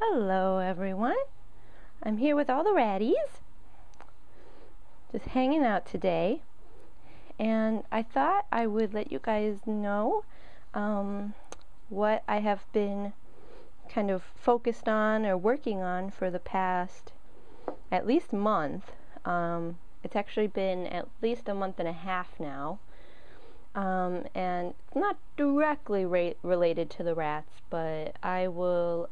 Hello everyone, I'm here with all the ratties, just hanging out today, and I thought I would let you guys know what I have been kind of focused on or working on for the past at least month. It's actually been at least a month and a half now, and not directly related to the rats, but I will,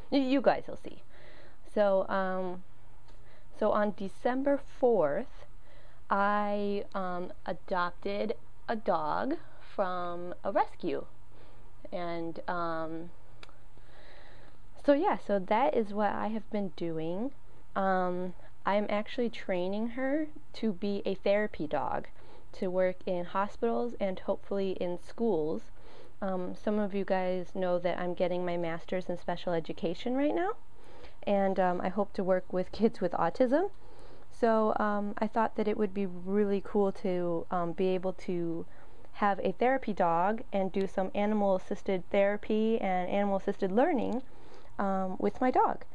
you guys will see. So on December 4th, I adopted a dog from a rescue, and so that is what I have been doing. I'm actually training her to be a therapy dog, to work in hospitals and hopefully in schools. Some of you guys know that I'm getting my master's in special education right now, and I hope to work with kids with autism. So I thought that it would be really cool to be able to have a therapy dog and do some animal-assisted therapy and animal-assisted learning with my dog.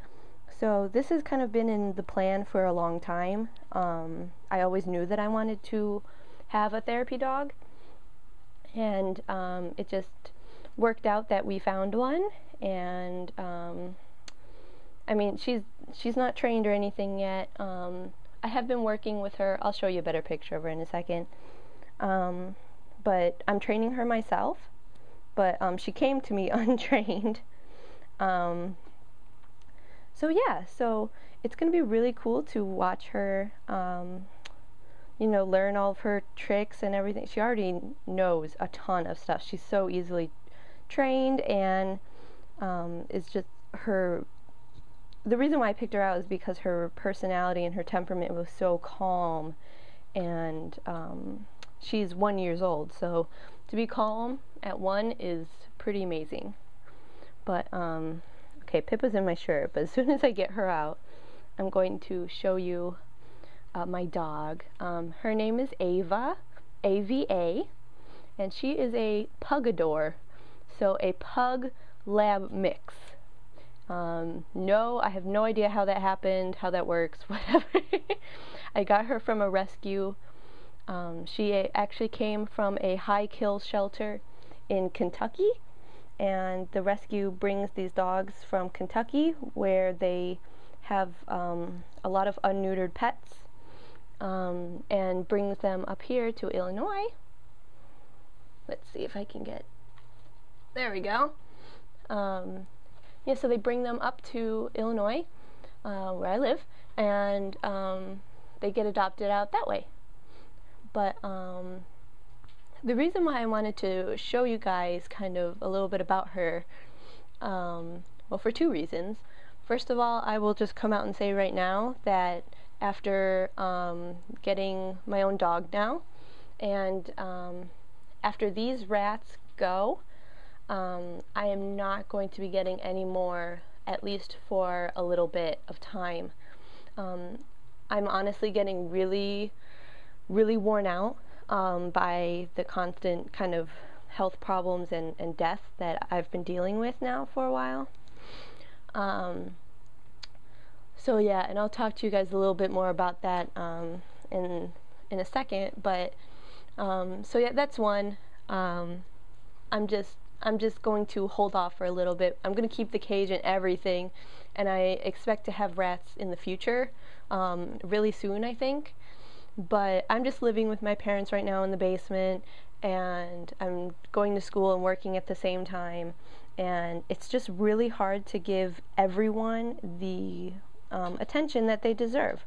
So this has kind of been in the plan for a long time. I always knew that I wanted to have a therapy dog, and it just worked out that we found one. And I mean, she's not trained or anything yet. I have been working with her. I'll show you a better picture of her in a second. But I'm training her myself, but she came to me untrained. So yeah, so it's going to be really cool to watch her, you know, learn all of her tricks and everything. She already knows a ton of stuff. She's so easily trained, and it's just her, the reason why I picked her out is because her personality and her temperament was so calm, and she's 1 year old, so to be calm at 1 is pretty amazing. But okay, Pippa's in my shirt, but as soon as I get her out, I'm going to show you my dog. Her name is Ava, A-V-A, and she is a Pugador, so a Pug Lab mix. No, I have no idea how that happened, how that works, whatever. I got her from a rescue. She actually came from a high kill shelter in Kentucky, and the rescue brings these dogs from Kentucky, where they have a lot of unneutered pets, and brings them up here to Illinois. Let's see if I can get, there we go. Yeah, so they bring them up to Illinois, where I live, and they get adopted out that way. But the reason why I wanted to show you guys kind of a little bit about her, well, for two reasons. First of all, I will just come out and say right now that after getting my own dog now, and after these rats go, I am not going to be getting any more, at least for a little bit of time. I'm honestly getting really worn out by the constant kind of health problems and death that I've been dealing with now for a while. So yeah, and I'll talk to you guys a little bit more about that in a second. But so yeah, that's one. I'm just going to hold off for a little bit. I'm going to keep the cage and everything, and I expect to have rats in the future, really soon, I think. But I'm just living with my parents right now in the basement, and I'm going to school and working at the same time, and it's just really hard to give everyone the attention that they deserve.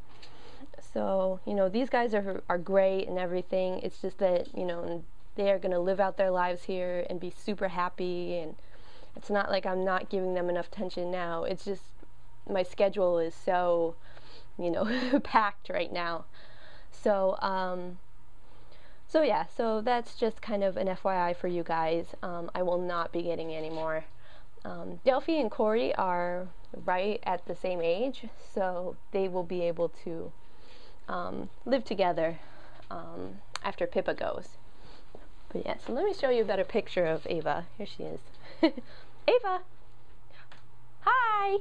So, you know, these guys are great and everything. It's just that, you know, they are going to live out their lives here and be super happy, and it's not like I'm not giving them enough attention now. It's just my schedule is so, you know, packed right now. So, so yeah, so that's just kind of an FYI for you guys. I will not be getting any more. Delphi and Corey are right at the same age, so they will be able to live together after Pippa goes. But yeah, so let me show you a better picture of Ava. Here she is. Ava! Hi!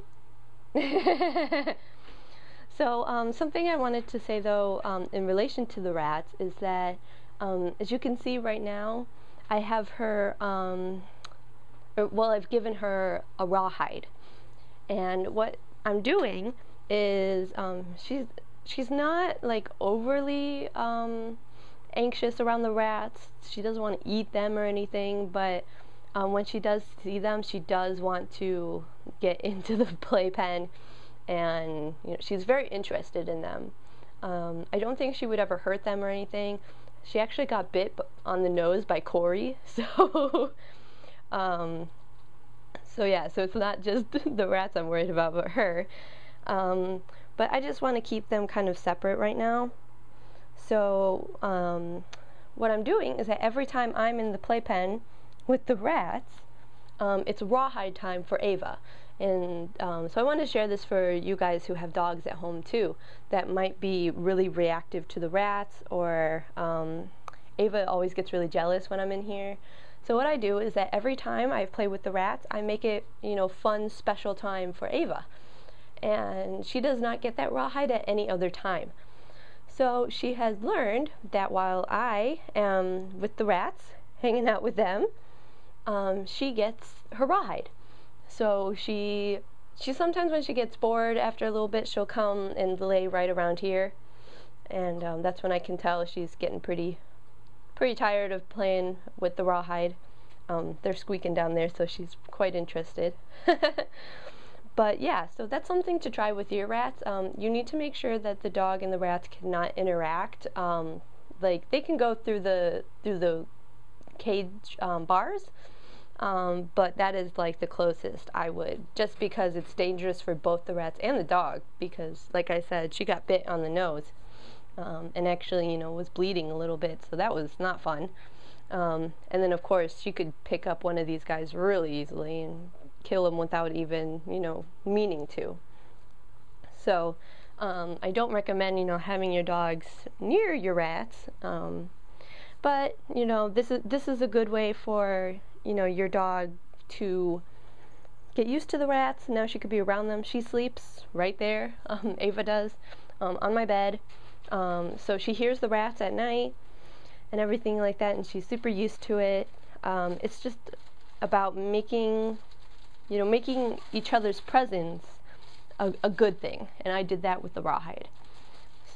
So, something I wanted to say though, in relation to the rats, is that, as you can see right now, I have her, well, I've given her a rawhide. And what I'm doing is, she's not like overly anxious around the rats. She doesn't want to eat them or anything, but when she does see them, she does want to get into the playpen, and she's very interested in them. I don't think she would ever hurt them or anything. She actually got bit on the nose by Corey, so so yeah, so it's not just the rats I'm worried about, but her. But I just want to keep them kind of separate right now. So what I'm doing is that every time I'm in the playpen with the rats, it's rawhide time for Ava. And so I want to share this for you guys who have dogs at home too, that might be really reactive to the rats, or Ava always gets really jealous when I'm in here. So what I do is that every time I play with the rats, I make it, fun, special time for Ava. And she does not get that rawhide at any other time. So she has learned that while I am with the rats, hanging out with them, she gets her rawhide. So she sometimes, when she gets bored after a little bit, she'll come and lay right around here. And that's when I can tell she's getting pretty tired of playing with the rawhide. They're squeaking down there, so she's quite interested. But yeah, so that's something to try with your rats. You need to make sure that the dog and the rats cannot interact. Like, they can go through the cage bars, but that is like the closest I would, just because it's dangerous for both the rats and the dog, because like I said, she got bit on the nose. And actually, was bleeding a little bit, so that was not fun. And then, of course, she could pick up one of these guys really easily and kill him without even, meaning to. So, I don't recommend, having your dogs near your rats. But, this is a good way for, your dog to get used to the rats. Now she could be around them. She sleeps right there, Ava does, on my bed. So she hears the rats at night and everything like that, and she's super used to it. It's just about making each other's presence a good thing, and I did that with the rawhide.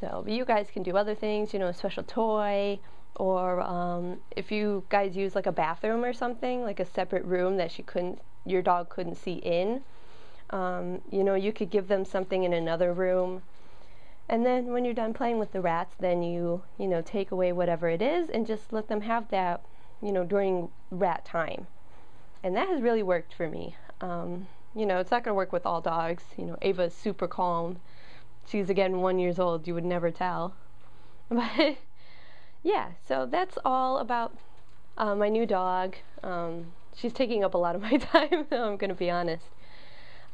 So, but you guys can do other things, a special toy, or if you guys use like a bathroom or something, like a separate room that your dog couldn't see in, you could give them something in another room. And then when you're done playing with the rats, then you take away whatever it is and just let them have that, during rat time. And that has really worked for me. It's not going to work with all dogs. Ava's super calm. She's, again, 1 year old. You would never tell. But, yeah, so that's all about my new dog. She's taking up a lot of my time, I'm going to be honest.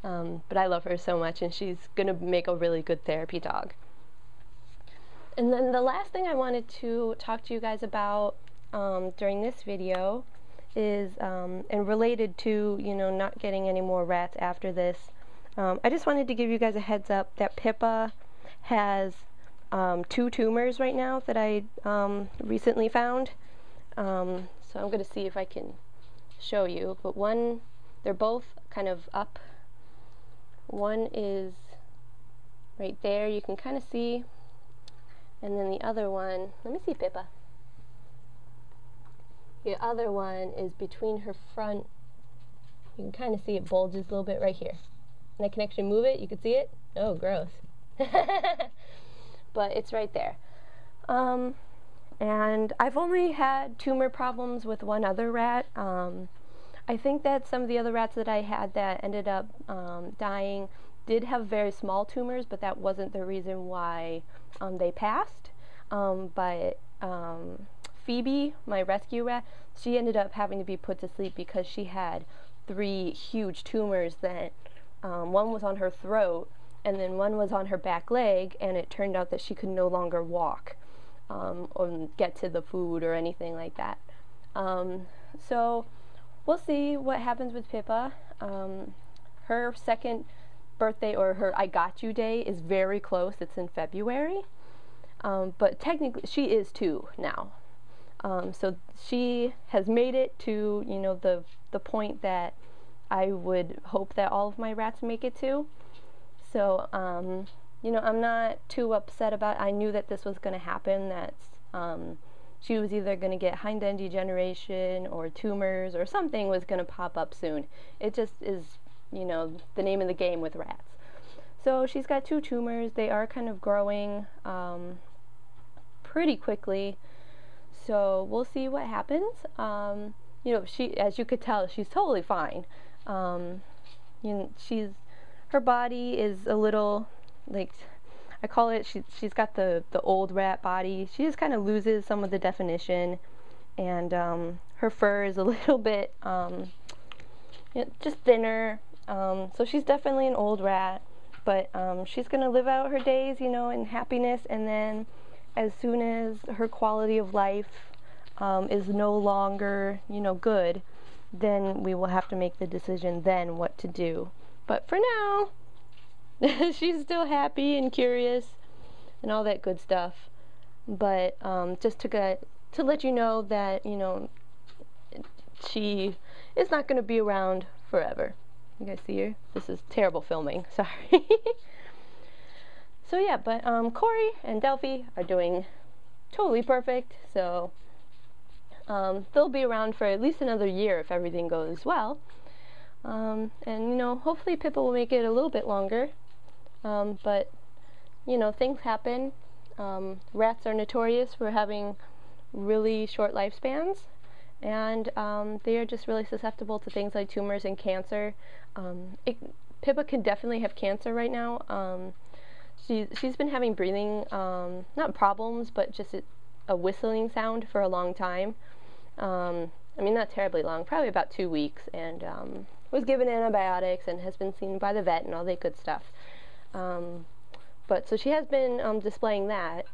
But I love her so much, and she's going to make a really good therapy dog. And then the last thing I wanted to talk to you guys about during this video is, and related to, not getting any more rats after this, I just wanted to give you guys a heads up that Pippa has 2 tumors right now that I recently found. So I'm going to see if I can show you, but they're both kind of up. One is right there, you can kind of see, and then the other one, let me see, Pippa. The other one is between her front. You can kind of see it bulges a little bit right here. And I can actually move it, you can see it. Oh, gross. But it's right there. And I've only had tumor problems with one other rat. I think that some of the other rats that I had that ended up dying did have very small tumors, but that wasn't the reason why they passed. But Phoebe, my rescue rat, she ended up having to be put to sleep because she had 3 huge tumors that one was on her throat, and then one was on her back leg, and it turned out that she could no longer walk or get to the food or anything like that. So we'll see what happens with Pippa. her second birthday, or her I got you day, is very close. It's in February. But technically she is 2 now. So she has made it to, you know, the point that I would hope that all of my rats make it to. So, you know, I'm not too upset about it. I knew that this was going to happen, that she was either going to get hind-end degeneration or tumors or something was going to pop up soon. It just is, you know, the name of the game with rats. So she's got 2 tumors. They are kind of growing pretty quickly. So we'll see what happens. You know, she, as you could tell, she's totally fine. You know, her body is a little, like, I call it, she's got the old rat body. She just kind of loses some of the definition, and her fur is a little bit you know, just thinner. So she's definitely an old rat, but she's gonna live out her days, you know, in happiness, and then as soon as her quality of life is no longer, you know, good, then we will have to make the decision then what to do. But for now, she's still happy and curious and all that good stuff. But just to let you know that, you know, she is not going to be around forever. You guys see her? This is terrible filming. Sorry. So yeah, but Corey and Delphi are doing totally perfect. So they'll be around for at least another year if everything goes well. And, you know, hopefully Pippa will make it a little bit longer. But, you know, things happen. Rats are notorious for having really short lifespans. And they are just really susceptible to things like tumors and cancer. Pippa can definitely have cancer right now. She's been having breathing, not problems, but just a whistling sound for a long time. I mean, not terribly long, probably about 2 weeks, and was given antibiotics and has been seen by the vet and all that good stuff. But so she has been displaying that,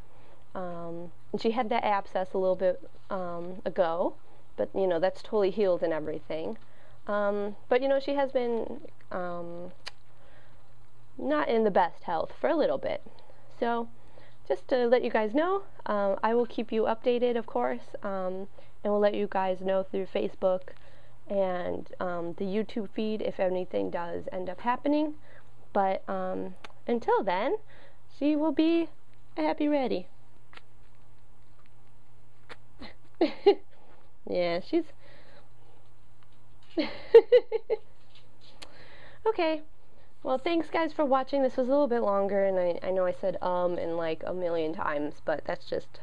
and she had that abscess a little bit ago, but, you know, that's totally healed and everything. But, you know, she has been not in the best health for a little bit. So just to let you guys know, I will keep you updated, of course, and we'll let you guys know through Facebook and the YouTube feed if anything does end up happening. But until then, she will be a happy ratty. Yeah, she's okay. Well, thanks guys for watching. This was a little bit longer, and I know I said in like a million times, but that's just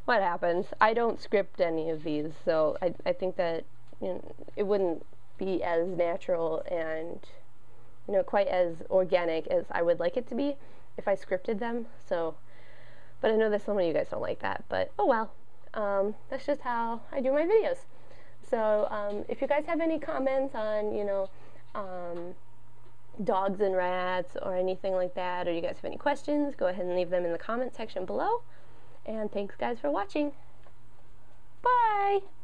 what happens. I don't script any of these, so I think that, you know, it wouldn't be as natural and, you know, quite as organic as I would like it to be if I scripted them. So, but I know that some of you guys don't like that, but oh well. That's just how I do my videos. So if you guys have any comments on, you know, dogs and rats or anything like that, or you guys have any questions, go ahead and leave them in the comment section below. And thanks guys for watching. Bye!